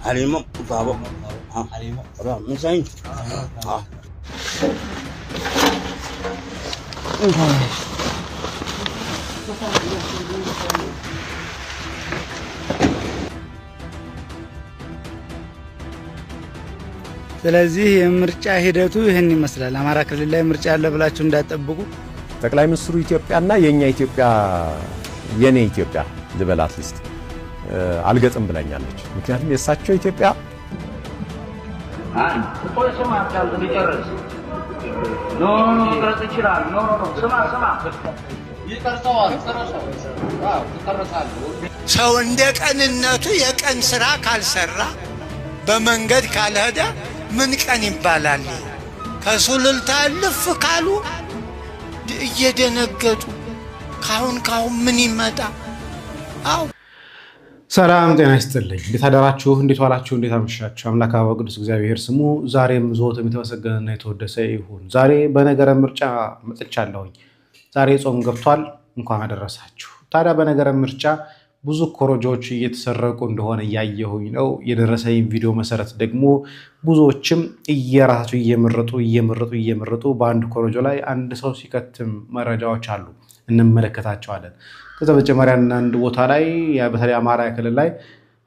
حليمة بابا حليمة مسين ስለዚህ የምርጫ ሂደቱ ይሄን ይመስላል። አማራ ክልል ላይ ምርጫ ያለ ብላችሁ እንዳትጠብቁ። ጠቅላይ ሚኒስትሩ ኢትዮጵያና የኛ ኢትዮጵያ የኔ ኢትዮጵያ ልበላት ሊስት አልገጥም ብላኛለች። ምክንያቱም የሳቸው ኢትዮጵያ ሰው እንደ ቀንነቱ የቀን ስራ ካልሰራ በመንገድ ካልሄደ ምን ቀን ይባላል? ከሱልልታ ልፍ ካሉ እየደነገጡ ካሁን ምን ይመጣ? አው ሰላም ጤና ይስጥልኝ። እንዴት አደራችሁ? እንዴት ዋላችሁ? እንዴት አመሻችሁ? አምላክ አበ ቅዱስ እግዚአብሔር ስሙ ዛሬም ዘወትም የተመሰገነና የተወደሰ ይሁን። ዛሬ በነገረ ምርጫ መጥቻለሁኝ። ዛሬ ጾም ገብቷል። እንኳን አደረሳችሁ። ታዲያ በነገረ ምርጫ ብዙ ኮሮጆች እየተሰረቁ እንደሆነ እያየሁኝ ነው። የደረሰኝ ቪዲዮ መሰረት ደግሞ ብዙዎችም እየራሳቸው እየመረጡ በአንድ ኮሮጆ ላይ አንድ ሰው ሲከትም መረጃዎች አሉ፣ እንመለከታቸዋለን። ከዛ በተጨማሪ አንድ ቦታ ላይ በተለይ አማራ ክልል ላይ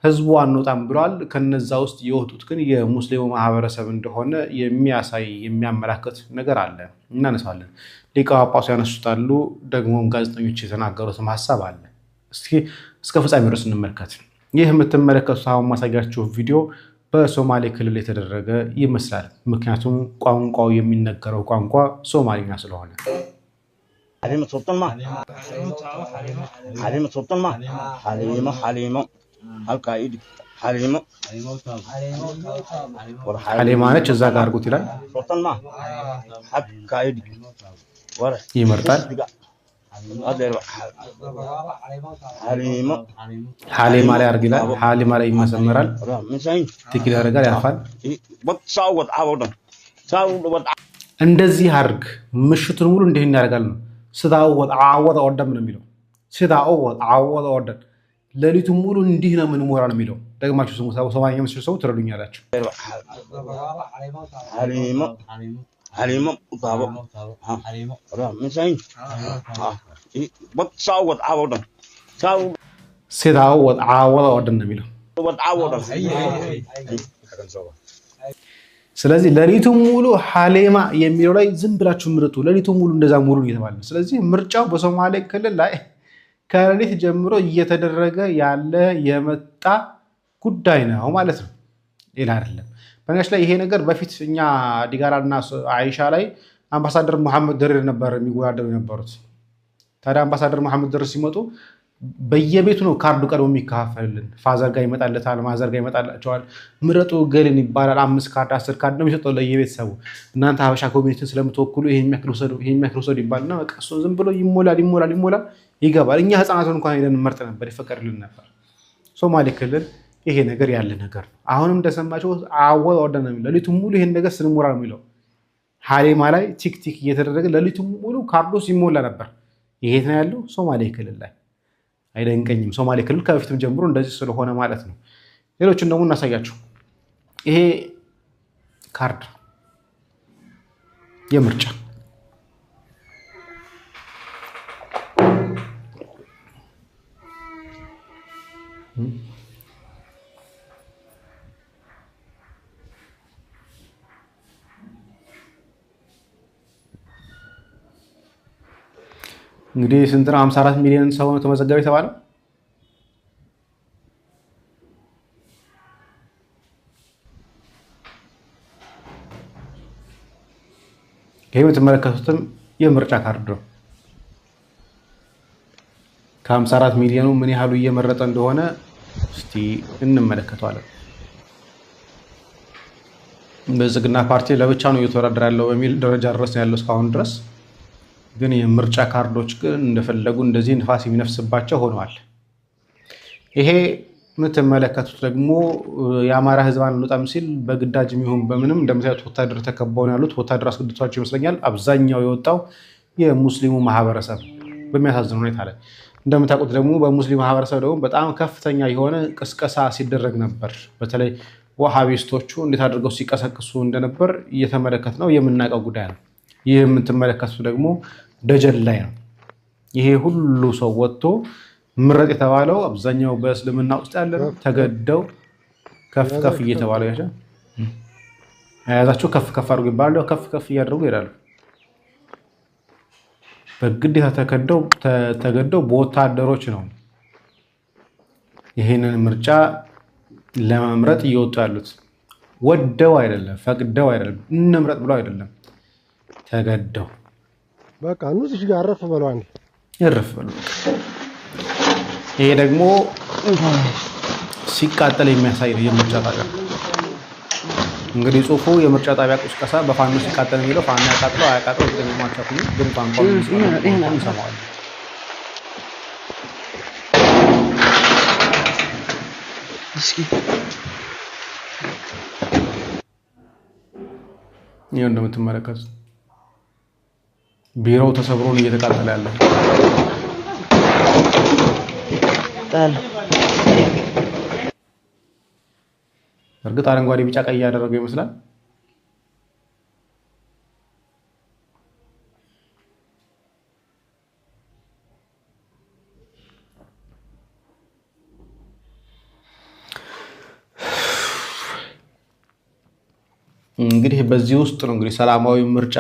ህዝቡ አንወጣም ብሏል። ከነዛ ውስጥ የወጡት ግን የሙስሊሙ ማህበረሰብ እንደሆነ የሚያሳይ የሚያመላክት ነገር አለ፣ እናነሳለን። ሊቀ ጳጳሱ ያነሱታሉ፣ ደግሞም ጋዜጠኞች የተናገሩትም ሐሳብ አለ። እስከ ፍጻሜ ድረስ እንመልከት። ይህ የምትመለከቱት አሁን ማሳያችሁ ቪዲዮ በሶማሌ ክልል የተደረገ ይመስላል። ምክንያቱም ቋንቋው የሚነገረው ቋንቋ ሶማሊኛ ስለሆነ حليمة سلطان ما حليمة سلطان ما حليمة القائد حليمة حليمة ነች እዛ ጋር አድርጉት ይላል። سلطان ما حق قائد ይመርጣል። حليمة ላይ አድርግ ይላል። حليمة ላይ ይመሰመራል። ትክክል ያደርጋል፣ ያልፋል። እንደዚህ አድርግ ምሽቱን ሙሉ እንዲህ እናደርጋለን ነው። ስታወጥ አወጣ ወደም ነው የሚለው። ስታወጥ አወጣ ወደም ሌሊቱን ሙሉ እንዲህ ነው ምን ሞራ ነው የሚለው። ደግማችሁ ስሙ። ሶማሊኛ መስሉ ሰው ትረዱኛላችሁ። حليمة بابا حليمة مسين بتصوت عوضا ስታወጥ አወጣ ወደም ነው የሚለው። ስለዚህ ሌሊቱን ሙሉ ሐሊማ የሚለው ላይ ዝም ብላችሁ ምርጡ። ሌሊቱን ሙሉ እንደዛ ሙሉ እየተባለ ነው። ስለዚህ ምርጫው በሶማሌ ክልል ላይ ከሌሊት ጀምሮ እየተደረገ ያለ የመጣ ጉዳይ ነው ማለት ነው፣ ሌላ አይደለም። በነገራችን ላይ ይሄ ነገር በፊት እኛ ዲጋራና አይሻ ላይ አምባሳደር መሐመድ ደሪር ነበር የሚወዳደሩ የነበሩት። ታዲያ አምባሳደር መሐመድ ደሪር ሲመጡ በየቤቱ ነው ካርዱ ቀድሞ የሚከፋፈልልን። ፋዘር ጋር ይመጣለታል፣ ማዘር ጋር ይመጣላቸዋል። ምረጡ ገልን ይባላል። 5 ካርድ 10 ካርድ ነው የሚሰጠው ለየቤተሰቡ። እናንተ ሀበሻ ኮሚኒቲን ስለምትወክሉ ይሄን የሚያክል ሰው ይባልና በቃ እሱ ዝም ብሎ ይሞላል ይገባል። እኛ ህፃናቱን እንኳን ሄደን መርጥ ነበር፣ ይፈቀድልን ነበር። ሶማሌ ክልል ይሄ ነገር ያለ ነገር ነው። አሁንም እንደሰማችሁ አወጣ ወደ ነው የሚለው። ሌሊቱን ሙሉ ይሄን ነገር ስንሞላ ነው የሚለው። ሐሊማ ላይ ቲክቲክ እየተደረገ ሌሊቱን ሙሉ ካርዶስ ይሞላ ነበር። ይሄ ነው ያለው ሶማሌ ክልል ላይ። አይደንቀኝም። ሶማሌ ክልል ከበፊትም ጀምሮ እንደዚህ ስለሆነ ማለት ነው። ሌሎችን ደግሞ እናሳያችሁ። ይሄ ካርድ የምርጫ እንግዲህ ስንት ነው? 54 ሚሊዮን ሰው ነው ተመዘገበ የተባለው። ይሄ የምትመለከቱትም የምርጫ ካርድ ነው። ከ54 ሚሊዮኑ ምን ያህሉ እየመረጠ እንደሆነ እስቲ እንመለከተዋለን። ብልጽግና ፓርቲ ለብቻ ነው እየተወዳደረ ያለው በሚል ደረጃ ድረስ ያለው እስካሁን ድረስ። ግን የምርጫ ካርዶች ግን እንደፈለጉ እንደዚህ ንፋስ የሚነፍስባቸው ሆነዋል። ይሄ የምትመለከቱት ደግሞ የአማራ ህዝብ አንወጣም ሲል በግዳጅ የሚሆን በምንም እንደምታዩት ወታደር ተከበው ነው ያሉት። ወታደር አስገድቷቸው ይመስለኛል። አብዛኛው የወጣው የሙስሊሙ ማህበረሰብ በሚያሳዝን ሁኔታ ላይ እንደምታውቁት ደግሞ በሙስሊም ማህበረሰብ ደግሞ በጣም ከፍተኛ የሆነ ቅስቀሳ ሲደረግ ነበር። በተለይ ወሃቢስቶቹ እንዴት አድርገው ሲቀሰቅሱ እንደነበር እየተመለከት ነው የምናውቀው ጉዳይ ነው። ይህ የምትመለከቱ ደግሞ ደጀን ላይ ነው። ይሄ ሁሉ ሰው ወጥቶ ምረጥ የተባለው አብዛኛው በእስልምና ውስጥ ያለ ነው። ተገደው ከፍ ከፍ እየተባለ ያዛቸው ከፍ ከፍ አድርጎ ይባላል። ከፍ ከፍ እያደረጉ ይሄዳሉ። በግዴታ ተገደው በወታደሮች ነው ይሄንን ምርጫ ለመምረጥ እየወጡ ያሉት። ወደው አይደለም፣ ፈቅደው አይደለም፣ እንምረጥ ብለው አይደለም፣ ተገደው። በቃ እዚህ ጋር አረፍ በለው አንዴ ይረፍ በለው። ይሄ ደግሞ ሲቃጠል የሚያሳይ ነው የምርጫ ጣቢያ። እንግዲህ ጽሁፉ የምርጫ ጣቢያ ቅስቀሳ በፋኖ ሲቃጠል የሚለው ፋኖ ያቃጥለው አያቃጥለው እንደማቻኩ ግን ቋንቋው ይሰማዋል። እስኪ ይሄን እንደምትመለከቱት ቢሮው ተሰብሮ እየተቃጠለ ያለ ጣል። እርግጥ አረንጓዴ ቢጫ ቀይ ያደረገው ይመስላል። እንግዲህ በዚህ ውስጥ ነው እንግዲህ ሰላማዊ ምርጫ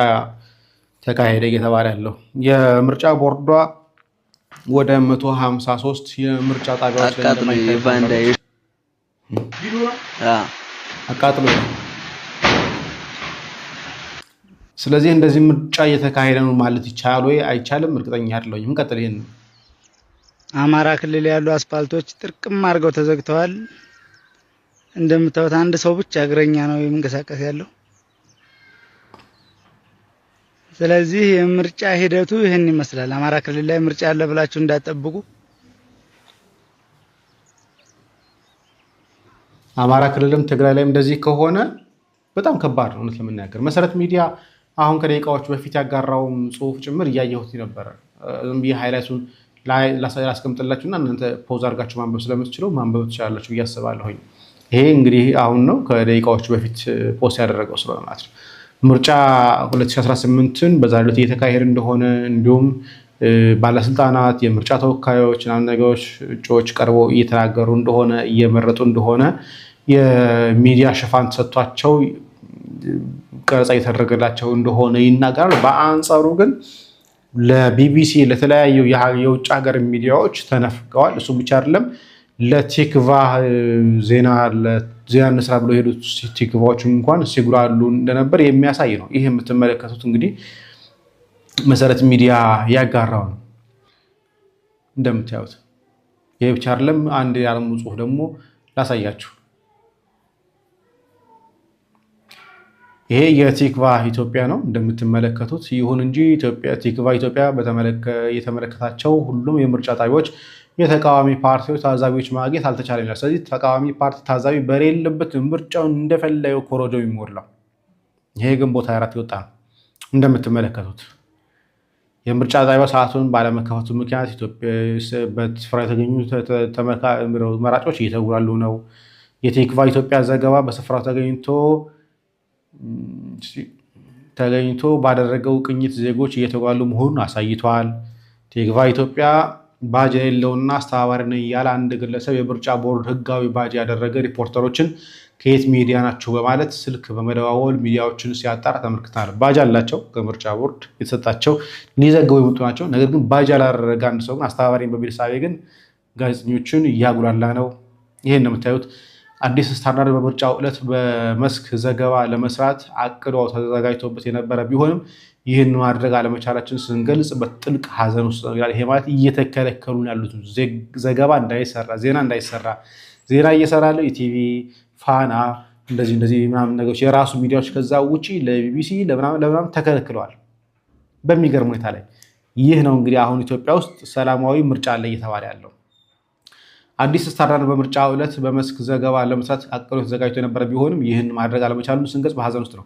ተካሄደ እየተባለ ያለው። የምርጫ ቦርዷ ወደ 153 የምርጫ ጣቢያዎች ላይ አቃጥሎ ነው። ስለዚህ እንደዚህ ምርጫ እየተካሄደ ነው ማለት ይቻላል ወይ አይቻልም? እርግጠኛ አይደለሁም። እንቀጥል። ይሄን አማራ ክልል ያሉ አስፓልቶች ጥርቅም አድርገው ተዘግተዋል። እንደምታዩት አንድ ሰው ብቻ እግረኛ ነው የሚንቀሳቀስ ያለው። ስለዚህ የምርጫ ሂደቱ ይሄን ይመስላል። አማራ ክልል ላይ ምርጫ አለ ብላችሁ እንዳትጠብቁ። አማራ ክልልም ትግራይ ላይም እንደዚህ ከሆነ በጣም ከባድ ነው እውነት ለመናገር። መሰረት ሚዲያ አሁን ከደቂቃዎች በፊት ያጋራውም ጽሁፍ ጭምር እያየሁት ነበር። ዝም ብዬ ሃይላይቱን ላስቀምጥላችሁና እናንተ ፖዝ አድርጋችሁ ማንበብ ስለምትችሉ ማንበብ ትችላላችሁ ብዬ አስባለሁኝ። ይሄ እንግዲህ አሁን ነው ከደቂቃዎች በፊት ፖስት ያደረገው ስለሆነ ማለት ነው። ምርጫ 2018ን በዛሬው ዕለት እየተካሄደ እንደሆነ እንዲሁም ባለስልጣናት የምርጫ ተወካዮች እና ነገሮች እጩዎች ቀርበው እየተናገሩ እንደሆነ እየመረጡ እንደሆነ የሚዲያ ሽፋን ተሰጥቷቸው ቀረጻ እየተደረገላቸው እንደሆነ ይናገራል። በአንጻሩ ግን ለቢቢሲ ለተለያዩ የውጭ ሀገር ሚዲያዎች ተነፍቀዋል። እሱ ብቻ አይደለም ለቲክቫህ ዜና እንስራ ብሎ የሄዱት ቲክቫዎች እንኳን ሲጉላሉ እንደነበር የሚያሳይ ነው። ይህ የምትመለከቱት እንግዲህ መሰረት ሚዲያ ያጋራው ነው እንደምታዩት። ይሄ ብቻ አይደለም። አንድ ያለሙ ጽሁፍ ደግሞ ላሳያችሁ። ይሄ የቲክቫህ ኢትዮጵያ ነው እንደምትመለከቱት። ይሁን እንጂ ቲክቫህ ኢትዮጵያ የተመለከታቸው ሁሉም የምርጫ ጣቢያዎች የተቃዋሚ ፓርቲዎች ታዛቢዎች ማግኘት አልተቻለም ይላል። ስለዚህ ተቃዋሚ ፓርቲ ታዛቢ በሌለበት ምርጫው እንደፈለገው ኮሮጆ የሚሞላው ይሄ ግንቦት 24 ይወጣ ነው እንደምትመለከቱት። የምርጫ ጣቢያው ሰዓቱን ባለመከፈቱ ምክንያት በስፍራ የተገኙ መራጮች እየተጉላሉ ነው። የቲክቫህ ኢትዮጵያ ዘገባ በስፍራው ተገኝቶ ባደረገው ቅኝት ዜጎች እየተጓሉ መሆኑን አሳይቷል። ቲክቫህ ኢትዮጵያ ባጅ የሌለውና አስተባባሪ ነው እያለ አንድ ግለሰብ የምርጫ ቦርድ ህጋዊ ባጅ ያደረገ ሪፖርተሮችን ከየት ሚዲያ ናቸው በማለት ስልክ በመደዋወል ሚዲያዎችን ሲያጣራ ተመልክተናል። ባጅ አላቸው ከምርጫ ቦርድ የተሰጣቸው ሊዘግቡ የመጡ ናቸው። ነገር ግን ባጅ ያላደረገ አንድ ሰው ግን አስተባባሪ በሚል ሳቤ ግን ጋዜጠኞችን እያጉላላ ነው። ይሄን ነው የምታዩት። አዲስ ስታንዳርድ በምርጫው ዕለት በመስክ ዘገባ ለመስራት አቅዶ ተዘጋጅቶበት የነበረ ቢሆንም ይህን ማድረግ አለመቻላችን ስንገልጽ በጥልቅ ሐዘን ውስጥ ነው ይላል። ይሄ ማለት እየተከለከሉ ያሉት ዘገባ እንዳይሰራ፣ ዜና እንዳይሰራ፣ ዜና እየሰራለ ኢቲቪ፣ ፋና እንደዚህ ምናምን ነገሮች የራሱ ሚዲያዎች ከዛ ውጪ ለቢቢሲ ለምናምን ተከልክለዋል በሚገርም ሁኔታ ላይ። ይህ ነው እንግዲህ አሁን ኢትዮጵያ ውስጥ ሰላማዊ ምርጫ አለ እየተባለ ያለው። አዲስ ስታንዳርድ በምርጫው ዕለት በመስክ ዘገባ ለመስራት አቅዶ ተዘጋጅቶ የነበረ ቢሆንም ይህን ማድረግ አለመቻሉን ስንገልጽ በሐዘን ውስጥ ነው።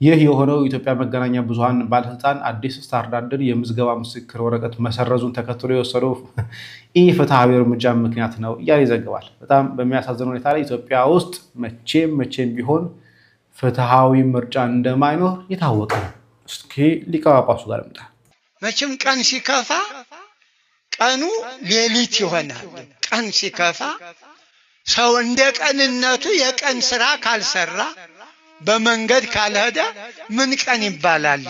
ይህ የሆነው ኢትዮጵያ መገናኛ ብዙሃን ባለስልጣን አዲስ ስታንዳርድን የምዝገባ ምስክር ወረቀት መሰረዙን ተከትሎ የወሰደው ኢፍትሐዊ እርምጃ ምክንያት ነው እያለ ይዘግባል። በጣም በሚያሳዝን ሁኔታ ላይ ኢትዮጵያ ውስጥ መቼም ቢሆን ፍትሐዊ ምርጫ እንደማይኖር የታወቀ ነው። እስኪ ሊቀ ጳጳሱ ጋር እንምጣ። መቼም ቀን ሲከፋ ቀኑ ሌሊት ይሆናል። ቀን ሲከፋ ሰው እንደ ቀንነቱ የቀን ስራ ካልሰራ በመንገድ ካልሄደ ምን ቀን ይባላል?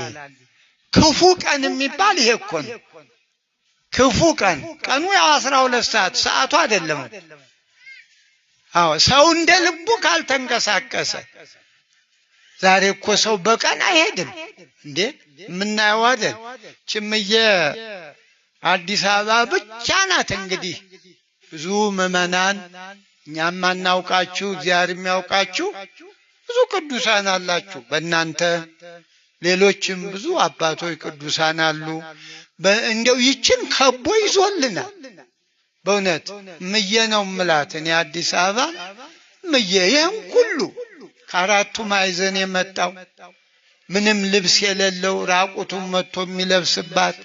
ክፉ ቀን የሚባል ይሄ እኮ ነው። ክፉ ቀን ቀኑ ያው 12 ሰዓቱ አይደለም። አዎ ሰው እንደ ልቡ ካልተንቀሳቀሰ ዛሬ እኮ ሰው በቀን አይሄድም እንዴ? ምናየው አይደል? ጭምዬ አዲስ አበባ ብቻ ናት እንግዲህ ብዙ ምዕመናን እኛም አናውቃችሁ እግዚአብሔር የሚያውቃችሁ ብዙ ቅዱሳን አላችሁ። በእናንተ ሌሎችም ብዙ አባቶች ቅዱሳን አሉ። እንደው ይችን ከቦ ይዞልናል። በእውነት ምየ ነው ምላት እኔ አዲስ አበባ ምየ ይህን ሁሉ ከአራቱ ማዕዘን የመጣው ምንም ልብስ የሌለው ራቁቱን መጥቶ የሚለብስባት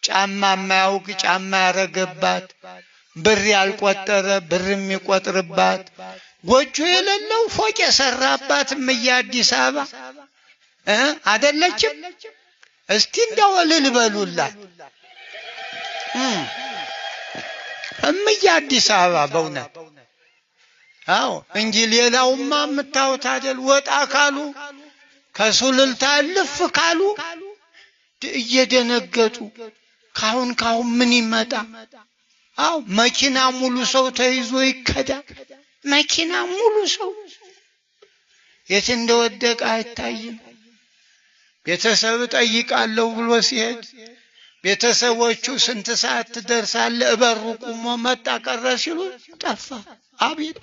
ጫማ የማያውቅ ጫማ ያረገባት ብር ያልቆጠረ ብር የሚቆጥርባት ጎጆ የሌለው ፎቅ የሰራባት ምየ አዲስ አበባ አይደለችም? እስቲ እንደው እልል በሉላት ምየ አዲስ አበባ በእውነት። አዎ እንጂ ሌላውማ የምታዩት አይደል? ወጣ ካሉ ከሱልልታ ልፍ ካሉ እየደነገጡ ካሁን ምን ይመጣ? አዎ መኪና ሙሉ ሰው ተይዞ ይከዳል። መኪና ሙሉ ሰው የት እንደወደቀ አይታይም። ቤተሰብ ጠይቃለሁ ብሎ ሲሄድ ቤተሰቦቹ ስንት ሰዓት ትደርሳለህ እበሩ ቆሞ መጣ ቀረ ሲሉ ጠፋ። አቤት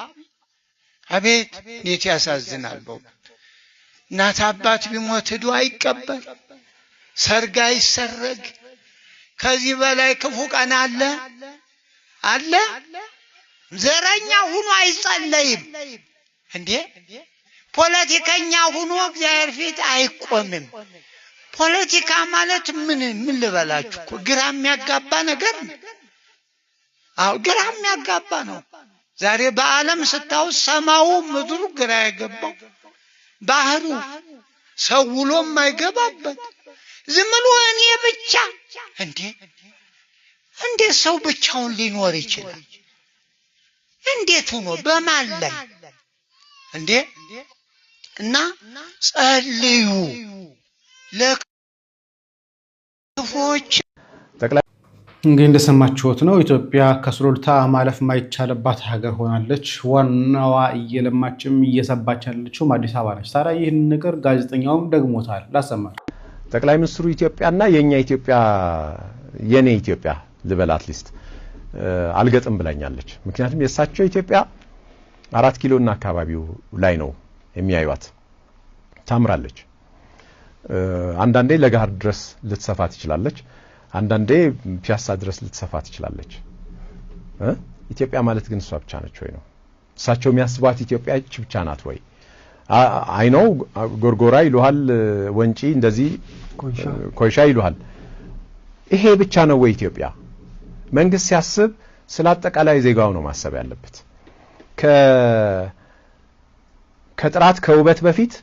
አቤት እንዴት ያሳዝናል በእውነት። እናት አባት ቢሞት ሄዶ አይቀበር፣ ሰርግ አይሰረግ። ከዚህ በላይ ክፉ ቀን አለ? ዘረኛ ሁኖ አይጸለይም እንዴ? ፖለቲከኛ ሁኖ እግዚአብሔር ፊት አይቆምም። ፖለቲካ ማለት ምን ልበላችሁ እኮ ግራ የሚያጋባ ነገር ነው። አዎ ግራ የሚያጋባ ነው። ዛሬ በዓለም ስታው ሰማዩ ምድሩ ግራ ያገባው ባህሩ ሰው ውሎ የማይገባበት ዝም ብሎ እኔ ብቻ እንዴ ሰው ብቻውን ሊኖር ይችላል? እንዴት ሆኖ በማን ላይ እንዴ? እና ጸልዩ ለክፎች። እንግዲህ እንደሰማችሁት ነው ኢትዮጵያ ከሱሉልታ ማለፍ ማይቻልባት ሀገር ሆናለች። ዋናዋ እየለማችም እየሰባች ያለችው አዲስ አበባ ነች። ታዲያ ይህን ነገር ጋዜጠኛውም ደግሞታል። ላሰማል። ጠቅላይ ሚኒስትሩ ኢትዮጵያና የኛ ኢትዮጵያ የኔ ኢትዮጵያ ልበላት ሊስት አልገጥም ብላኛለች። ምክንያቱም የሳቸው ኢትዮጵያ 4 ኪሎና አካባቢው ላይ ነው የሚያዩት። ታምራለች። አንዳንዴ ለጋር ድረስ ልትሰፋ ትችላለች፣ አንዳንዴ ፒያሳ ድረስ ልትሰፋ ትችላለች። ኢትዮጵያ ማለት ግን እሷ ብቻ ነች ወይ ነው? እሳቸው የሚያስቧት ኢትዮጵያ እቺ ብቻ ናት ወይ? አይ ነው ጎርጎራ ይሉሃል፣ ወንጪ እንደዚህ ኮይሻ ይሉሃል። ይሄ ብቻ ነው ወይ ኢትዮጵያ? መንግስት ሲያስብ ስለ አጠቃላይ ዜጋው ነው ማሰብ ያለበት። ከጥራት ከውበት በፊት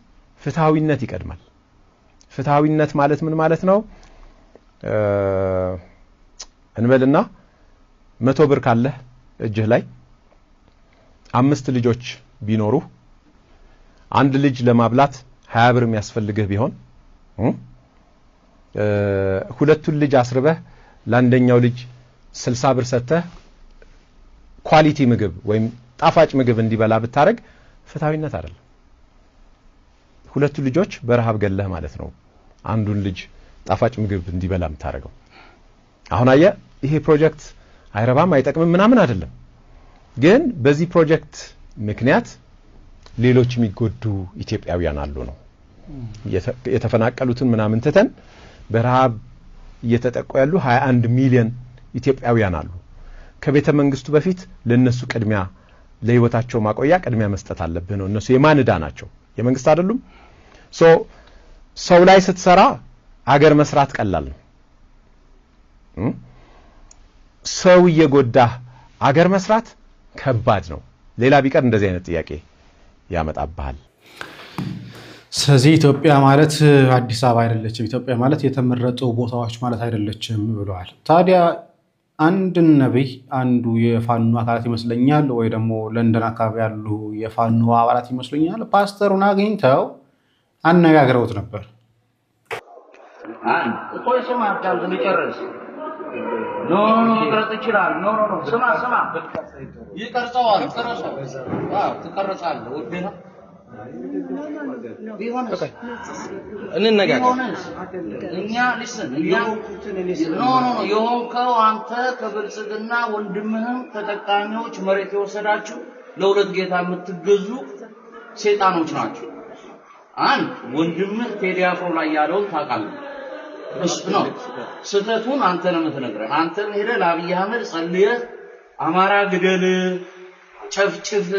ፍትሃዊነት ይቀድማል። ፍትሃዊነት ማለት ምን ማለት ነው? እንበልና 100 ብር ካለ እጅህ ላይ 5 ልጆች ቢኖሩ አንድ ልጅ ለማብላት 20 ብር የሚያስፈልግህ ቢሆን ሁለቱን ልጅ አስርበህ ለአንደኛው ልጅ 60 ብር ሰጥተህ ኳሊቲ ምግብ ወይም ጣፋጭ ምግብ እንዲበላ ብታረግ ፍትሃዊነት አይደለም። ሁለቱ ልጆች በረሃብ ገለህ ማለት ነው አንዱን ልጅ ጣፋጭ ምግብ እንዲበላ ምታረገው። አሁን አየ ይሄ ፕሮጀክት አይረባም አይጠቅምም ምናምን አይደለም። ግን በዚህ ፕሮጀክት ምክንያት ሌሎች የሚጎዱ ኢትዮጵያውያን አሉ ነው። የተፈናቀሉትን ምናምን ተተን በረሃብ እየተጠቁ ያሉ 21 ሚሊዮን ኢትዮጵያውያን አሉ። ከቤተ መንግስቱ በፊት ለነሱ ቅድሚያ ለህይወታቸው ማቆያ ቅድሚያ መስጠት አለብን ነው። እነሱ የማንዳ ናቸው፣ የመንግስት አይደሉም። ሶ ሰው ላይ ስትሰራ አገር መስራት ቀላል ነው። ሰው እየጎዳህ አገር መስራት ከባድ ነው። ሌላ ቢቀር እንደዚህ አይነት ጥያቄ ያመጣብሃል። ስለዚህ ኢትዮጵያ ማለት አዲስ አበባ አይደለችም፣ ኢትዮጵያ ማለት የተመረጡ ቦታዎች ማለት አይደለችም ብለዋል። ታዲያ አንድ ነብይ አንዱ የፋኖ አካላት ይመስለኛል ወይ ደግሞ ለንደን አካባቢ ያሉ የፋኖ አባላት ይመስለኛል ፓስተሩን አግኝተው አነጋግረውት ነበር። ቆይ ስማ አዳምጥ ልጨርስ። ኖ መቅረጽ ይችላል። ኖ ስማ ይቀርጸዋል። ትቀርጻለህ ውዴ ነው ቢሆንስ እንነጋገር። እኛ የሆንከው አንተ ከብልጽግና ወንድምህም ተጠቃሚዎች መሬት የወሰዳችሁ ለሁለት ጌታ የምትገዙ ሰይጣኖች ናቸው። አንድ ወንድምህ ቴዲ አፍሮ ላይ ያለውን ታውቃለህ። እሱ ነው ስተቱን አንተ ነው የምትነግረን። አንተ ሄደህ ለአብይ አህመድ ጸልየህ አማራ ግደል ጨፍጭፍ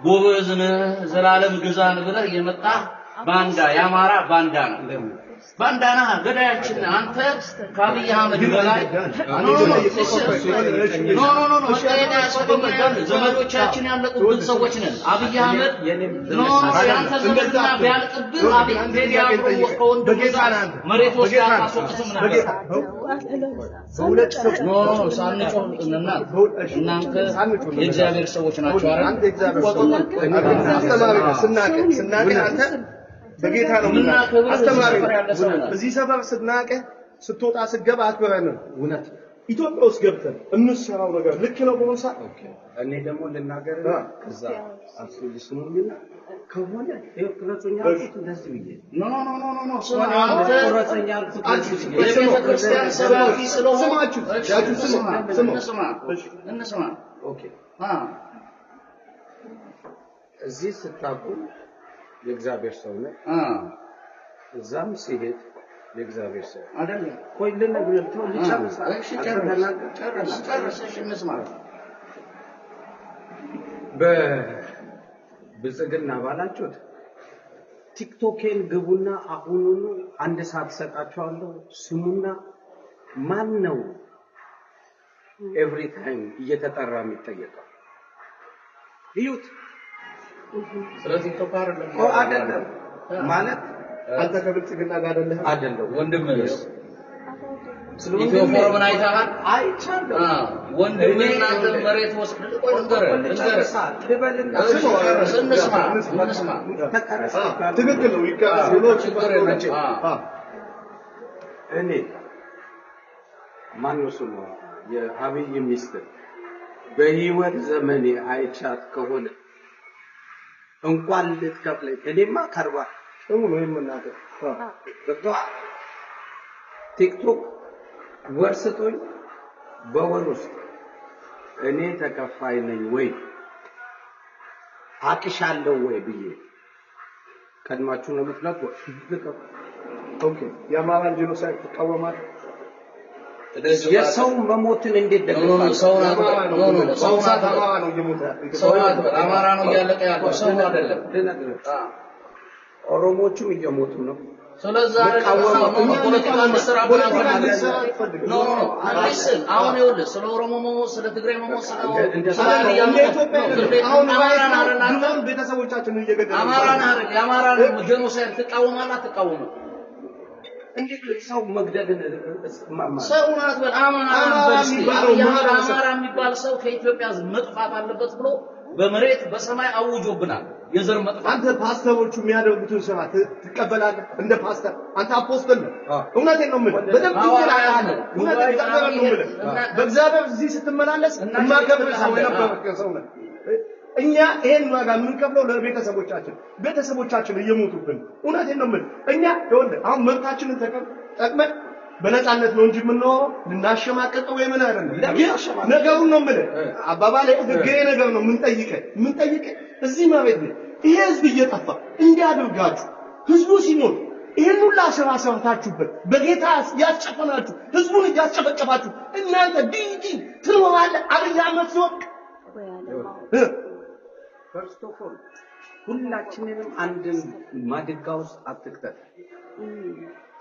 ጎበዝ ነህ ዘላለም ግዛን ብለህ የመጣ ባንዳ ያማራ ባንዳ ነው። ባንዳ ነህ ገዳያችን አንተ ከአብይ አህመድ በላይ ዘመዶቻችን ያለቁብን ሰዎች ነን። አብይ አህመድ ያንተ ዘመድና ቢያልቅብህ አብይ ቴዲ አፍሮ ከወንድሙ ጋር መሬት ወስዳ ታስወቅስም ነበር። ሳንጮህ እናንተ የእግዚአብሔር ሰዎች ናቸው አይደል? በጌታ ነው አስተማሪ እዚህ ሰፈር ስናቀ ስትወጣ ስገባ አክብረን እውነት ኢትዮጵያ ውስጥ ገብተን እንሰራው ነገር ልክ ነው በሆንሳ እኔ ደግሞ ልናገር ከዛ አስፈልግ ስሙኝና ከሆነ የክረጾኛ አልኩት እንደዚህ ብዬ ኖ ክረጾኛ አልኩት የቤተክርስቲያን ሰባኪ ስለሆናችሁ እንስማ ኦኬ እዚህ ስታቁ የእግዚአብሔር ሰው ነው እዛም ሲሄድ የእግዚአብሔር ሰው አይደለም። ቆይ ልነግርህ ልጨርስ። እሺ ጨርስ እንስማ። በብልጽግና ባላችሁት ቲክቶኬን ግቡና አሁኑኑ አንድ ሰዓት ሰጣችኋለሁ። ስሙና ማን ነው ኤቭሪ ታይም እየተጠራ የሚጠየቀው? ይዩት። ስለዚህ ተፋር አይደለም ማለት አንተ ከብልጽግና ጋር አይደለም ወንድምህ ስለዚህ ፎርምን አይታሃል አይቻለሁ ወንድምህና አንተ መሬት ወስድ ቆይ እንገር ትበልና እንስማ ትክክል ነው ይቀርስ ብሎ ችግር የለችም። እኔ ማን ነው ስሙ የአብይ ሚኒስትር በህይወት ዘመኔ አይቻት ከሆነ እንኳን ልትከፍለኝ እኔማ ከርባ ነው የምናገር ቲክቶክ ወርስቶኝ በወር ውስጥ እኔ ተከፋይ ነኝ ወይ አቅሻለሁ ወይ ብዬ ቀድማችሁ ነው የምትላቁ ኦኬ የአማራን ጄኖሳይድ ተቃወማል። የሰው መሞትን እንዴት ደግፋለሁ? ሰው አማራ ነው እያለቀ ያለው ሰው አይደለም። ኦሮሞቹም እየሞቱ ነው። ስለዚህ ፖለቲካ መስራ አሁን ይኸውልህ ስለ ኦሮሞ መሞት ስለ ትግራይ መሞት አሁን ቤተሰቦቻችንን እየገደሉ የአማራን ጄኖሳይድ ትቃወማለህ አትቃወምም? እንዴት ሰው መግደልን ሰው ማለት አማራ የሚባል ሰው ከኢትዮጵያ መጥፋት አለበት ብሎ በመሬት በሰማይ አውጆብናል። የዘር መጥፋት አንተ ፓስተሮቹ የሚያደርጉትን ስራ ትቀበላለህ? እንደ ፓስተር አንተ አፖስቶል ነህ። እውነቴን ነው የምልህ በደንብ ትቀበላለህ። በእግዚአብሔር እዚህ ስትመላለስ የማከብር ሰው የነበርክ ሰው ነህ። እኛ ይሄን ዋጋ የምንከፍለው ቤተሰቦቻችን እየሞቱብን። እውነቴን ነው የምልህ እኛ ይኸውልህ አሁን መብታችንን ተጠቅመን በነፃነት ነው እንጂ የምንኖረው ልናሸማቀቀው የምን አይደለም። ነገሩን ነው የምልህ አባባሌ ህጋዊ ነገር ነው የምንጠይቀህ እዚህ ማለት ነው። ይሄ ህዝብ እየጠፋ እንዲያደርጋችሁ ህዝቡ ሲሞት ይሄን ሁሉ ስራ ሰርታችሁበት በጌታ ያስጨፈናችሁ ህዝቡን እያስጨፈጨፋችሁ እናንተ ዲጂ ትኖራለህ። አብይ አህመድ ሲወቅ First of all, ሁላችንንም አንድም ማድጋ ውስጥ አትክተት።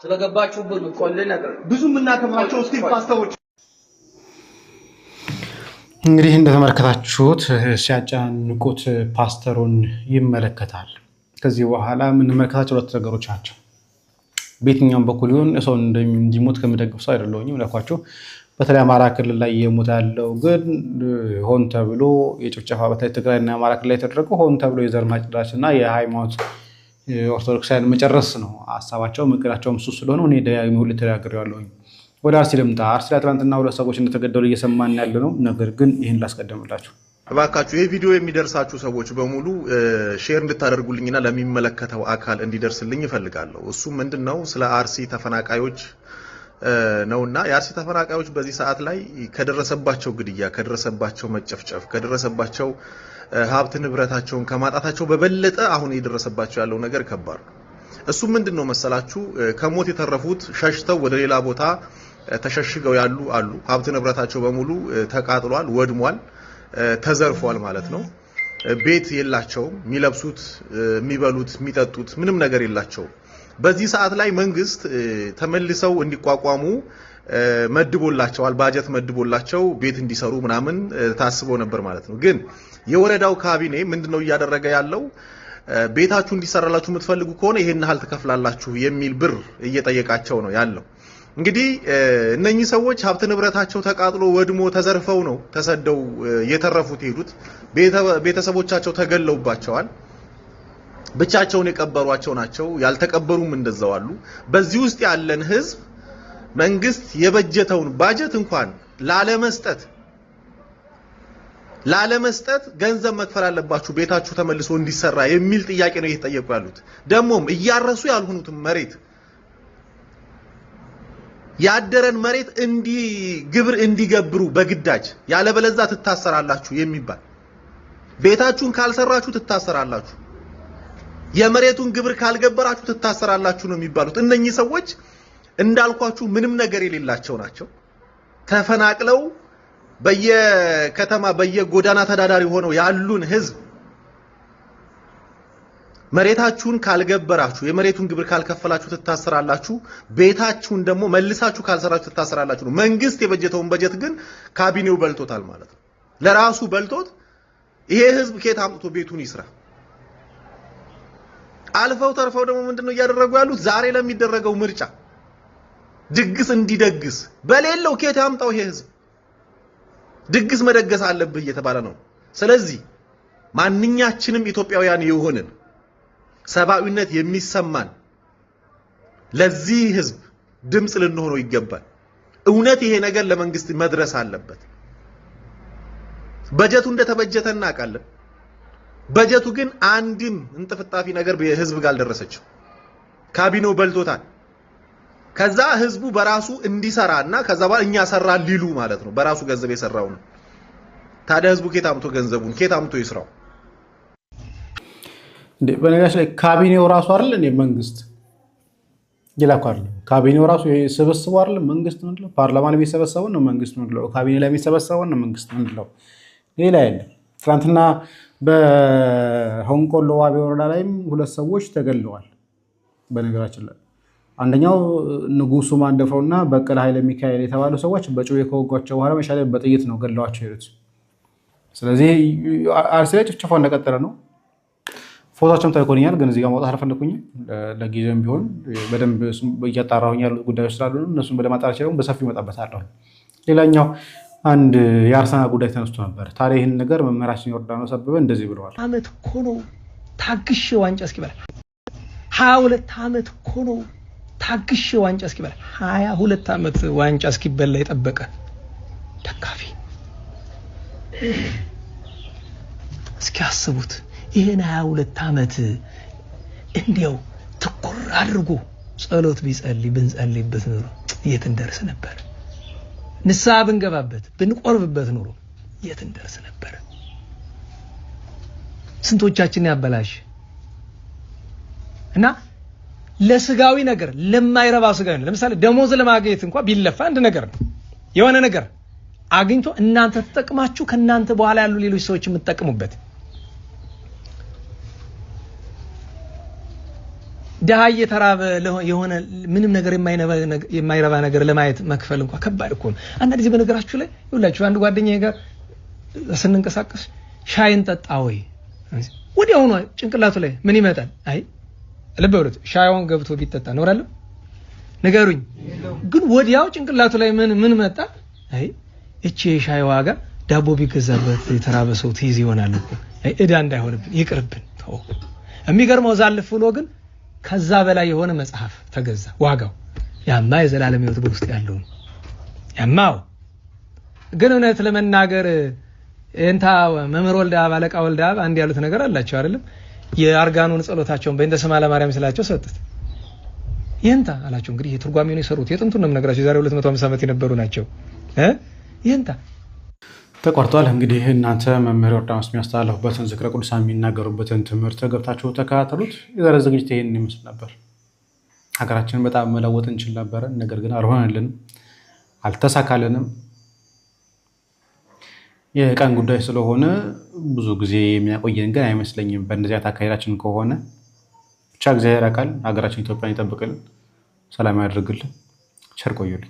ስለገባችሁብን ቆል ነገር ብዙ የምናከብራቸው ስቲል ፓስተሮች እንግዲህ እንደተመለከታችሁት ሲያጫንቁት ፓስተሩን ይመለከታል። ከዚህ በኋላ የምንመለከታቸው ሁለት ነገሮች ናቸው። በየትኛውም በኩል ይሁን ሰው እንዲሞት ከምደግፍ ሰው አይደለሁኝም ላኳቸው። በተለይ አማራ ክልል ላይ የሞት ያለው ግን ሆን ተብሎ የጭፍጨፋ በተለይ ትግራይና አማራ ክልል ላይ የተደረገው ሆን ተብሎ የዘር ማጽዳትና የሃይማኖት ኦርቶዶክሳውያን መጨረስ ነው ሐሳባቸው መገናቸውም እሱ ስለሆነ እኔ ደጋግሜ ሁሉ ተናግሬያለሁኝ። ወደ አርሲ ልምጣ። አርሲ ላይ ትናንትና ሁለት ሰዎች እንደተገደሉ እየሰማን ያለ ነው። ነገር ግን ይህን ላስቀድምላችሁ እባካችሁ። ይህ ቪዲዮ የሚደርሳችሁ ሰዎች በሙሉ ሼር እንድታደርጉልኝና ለሚመለከተው አካል እንዲደርስልኝ እፈልጋለሁ። እሱ ምንድነው ስለ አርሲ ተፈናቃዮች ነውና የአርሲ ተፈናቃዮች በዚህ ሰዓት ላይ ከደረሰባቸው ግድያ፣ ከደረሰባቸው መጨፍጨፍ፣ ከደረሰባቸው ሀብት ንብረታቸውን ከማጣታቸው በበለጠ አሁን እየደረሰባቸው ያለው ነገር ከባድ ነው። እሱ ምንድነው መሰላችሁ? ከሞት የተረፉት ሸሽተው ወደ ሌላ ቦታ ተሸሽገው ያሉ አሉ። ሀብት ንብረታቸው በሙሉ ተቃጥሏል፣ ወድሟል፣ ተዘርፏል ማለት ነው። ቤት የላቸውም፣ የሚለብሱት፣ የሚበሉት፣ የሚጠጡት ምንም ነገር የላቸውም። በዚህ ሰዓት ላይ መንግስት ተመልሰው እንዲቋቋሙ መድቦላቸዋል፣ ባጀት መድቦላቸው ቤት እንዲሰሩ ምናምን ታስቦ ነበር ማለት ነው። ግን የወረዳው ካቢኔ ምንድነው እያደረገ ያለው? ቤታችሁ እንዲሰራላችሁ የምትፈልጉ ከሆነ ይሄን ያህል ትከፍላላችሁ የሚል ብር እየጠየቃቸው ነው ያለው። እንግዲህ እነኚህ ሰዎች ሀብት ንብረታቸው ተቃጥሎ ወድሞ ተዘርፈው ነው ተሰደው የተረፉት ሄዱት። ቤተሰቦቻቸው ተገለውባቸዋል። ብቻቸውን የቀበሯቸው ናቸው። ያልተቀበሩም እንደዛው አሉ። በዚህ ውስጥ ያለን ህዝብ መንግስት የበጀተውን ባጀት እንኳን ላለመስጠት ገንዘብ መክፈል አለባችሁ ቤታችሁ ተመልሶ እንዲሰራ የሚል ጥያቄ ነው እየተጠየቁ ያሉት። ደሞም እያረሱ ያልሆኑት መሬት ያደረን መሬት ግብር እንዲገብሩ በግዳጅ ያለበለዛ ትታሰራላችሁ የሚባል ቤታችሁን ካልሰራችሁ ትታሰራላችሁ፣ የመሬቱን ግብር ካልገበራችሁ ትታሰራላችሁ ነው የሚባሉት። እነኚህ ሰዎች እንዳልኳችሁ ምንም ነገር የሌላቸው ናቸው። ተፈናቅለው በየከተማ በየጎዳና ተዳዳሪ ሆነው ያሉን ህዝብ መሬታችሁን ካልገበራችሁ የመሬቱን ግብር ካልከፈላችሁ ትታሰራላችሁ፣ ቤታችሁን ደግሞ መልሳችሁ ካልሰራችሁ ትታሰራላችሁ ነው። መንግስት የበጀተውን በጀት ግን ካቢኔው በልቶታል ማለት ነው። ለራሱ በልቶት ይሄ ህዝብ ከየት አምጥቶ ቤቱን ይስራ? አልፈው ተርፈው ደግሞ ምንድነው እያደረጉ ያሉት? ዛሬ ለሚደረገው ምርጫ ድግስ እንዲደግስ በሌለው ከየት ያምጣው ይሄ ህዝብ? ድግስ መደገስ አለብህ እየተባለ ነው። ስለዚህ ማንኛችንም ኢትዮጵያውያን የሆንን ሰብአዊነት የሚሰማን ለዚህ ህዝብ ድምጽ ልንሆነው ይገባል። እውነት ይሄ ነገር ለመንግስት መድረስ አለበት። በጀቱ እንደተበጀተ እናውቃለን። በጀቱ ግን አንድም እንጥፍጣፊ ነገር በህዝብ ጋር አልደረሰችም። ካቢኔው በልቶታል። ከዛ ህዝቡ በራሱ እንዲሰራና ከዛ በኋላ እኛ ሰራን ሊሉ ማለት ነው። በራሱ ገንዘብ የሰራው ነው። ታዲያ ህዝቡ ከየት አምጥቶ ገንዘቡን ከየት አምጥቶ ይስራው? በነገራችን ላይ ካቢኔው ራሱ አይደል እንዴ መንግስት ይላካል። ካቢኔው ራሱ የሰበሰበው አይደል መንግስት ነው። ፓርላማ ላይ የሚሰበሰበው ነው መንግስት ነው። ካቢኔ ላይ የሚሰበሰበው ነው መንግስት ነው። ሌላ የለም። ትናንትና በሆንቆሎ ዋቤ ወረዳ ላይም ሁለት ሰዎች ተገለዋል። በነገራችን ላይ አንደኛው ንጉሱ ማንደፍሮና በቀለ ኃይለ ሚካኤል የተባሉ ሰዎች በጩቤ ከወጓቸው በኋላ መሻለ በጥይት ነው ገለዋቸው ሄዱት። ስለዚህ አርሲ ላይ ጭፍጨፋው እንደቀጠለ ነው። ፎቶዎችም ታይኮኛል፣ ግን እዚህ ጋር ማውጣት አልፈለኩኝ። ለጊዜም ቢሆን በደንብ እያጣራሁኝ ያሉት ጉዳዮች ስላሉ እነሱን በደማጣራ ቻለው በሰፊው መጣበታለሁ። ሌላኛው አንድ የአርሰናል ጉዳይ ተነስቶ ነበር። ታዲያ ይህን ነገር መመራችን ዮርዳኖስ አበበ እንደዚህ ብለዋል። አመት እኮ ነው ታግሼ ዋንጫ እስኪበላ 22 አመት እኮ ነው ታግሼ ዋንጫ እስኪበላ 22 አመት ዋንጫ እስኪበላ የጠበቀ ደጋፊ እስኪ አስቡት። ይሄን 22 አመት እንዲያው ትኩር አድርጎ ጸሎት ብንጸልይበት ኑሮ የት እንደርስ ነበር? ንስሐ ብንገባበት ብንቆርብበት ኑሮ የት እንደርስ ነበር? ስንቶቻችን ያበላሽ እና ለስጋዊ ነገር ለማይረባ ስጋዊ ነው። ለምሳሌ ደሞዝ ለማግኘት እንኳን ቢለፋ አንድ ነገር ነው። የሆነ ነገር አግኝቶ እናንተ ተጠቅማችሁ ከናንተ በኋላ ያሉ ሌሎች ሰዎች የምትጠቀሙበት ደሃ እየተራበ የሆነ ምንም ነገር የማይረባ ነገር ለማየት መክፈል እንኳን ከባድ እኮ ነው። አንዳንድ ጊዜ በነገራችሁ ላይ ይውላችሁ አንድ ጓደኛዬ ጋር ስንንቀሳቀስ ሻይን ጠጣ ወይ ወዲያው ነው ጭንቅላቱ ላይ ምን ይመጣል? አይ ልብ በሉት ሻይውን ገብቶ ቢጠጣ ኖራለሁ ነገሩኝ። ግን ወዲያው ጭንቅላቱ ላይ ምን መጣ? አይ እቺ ሻይ ዋጋ ዳቦ ቢገዛበት የተራበ ሰው ትይዝ ይሆናል እኮ አይ እዳ እንዳይሆንብን ይቅርብን ተው። የሚገርመው ዛልፍ ብሎ ግን ከዛ በላይ የሆነ መጽሐፍ ተገዛ ዋጋው ያማ የዘላለም ሕይወት በውስጥ ያለው ያማው ግን እውነት ለመናገር እንታ መምህር ወልዳ ባለቃ ወልዳ አንድ ያሉት ነገር አላቸው አይደለም የአርጋኑን ጸሎታቸውን በእንተ ስማ ለማርያም ስላቸው ሰጥት ይንታ አላቸው። እንግዲህ የትርጓሜውን የሰሩት የጥንቱን ነው ነገራቸው የዛሬ 250 ዓመት የነበሩ ናቸው። ይንታ ተቆርጧል። እንግዲህ እናንተ መምህር ዮርዳኖስ የሚያስተላልፉበትን ዝክረ ቅዱሳን የሚናገሩበትን ትምህርት ገብታችሁ ተከታተሉት። የዛሬ ዝግጅት ይሄን ይመስል ነበር። ሀገራችንን በጣም መለወጥ እንችል ነበር፣ ነገር ግን አልሆነልንም፣ አልተሳካልንም። የቀን ጉዳይ ስለሆነ ብዙ ጊዜ የሚያቆየን ግን አይመስለኝም። በእንደዚያ አካሄዳችን ከሆነ ብቻ እግዚአብሔር ያውቃል። ሀገራችን ኢትዮጵያን ይጠብቅልን፣ ሰላም ያድርግልን። ቸር ቆዩልኝ።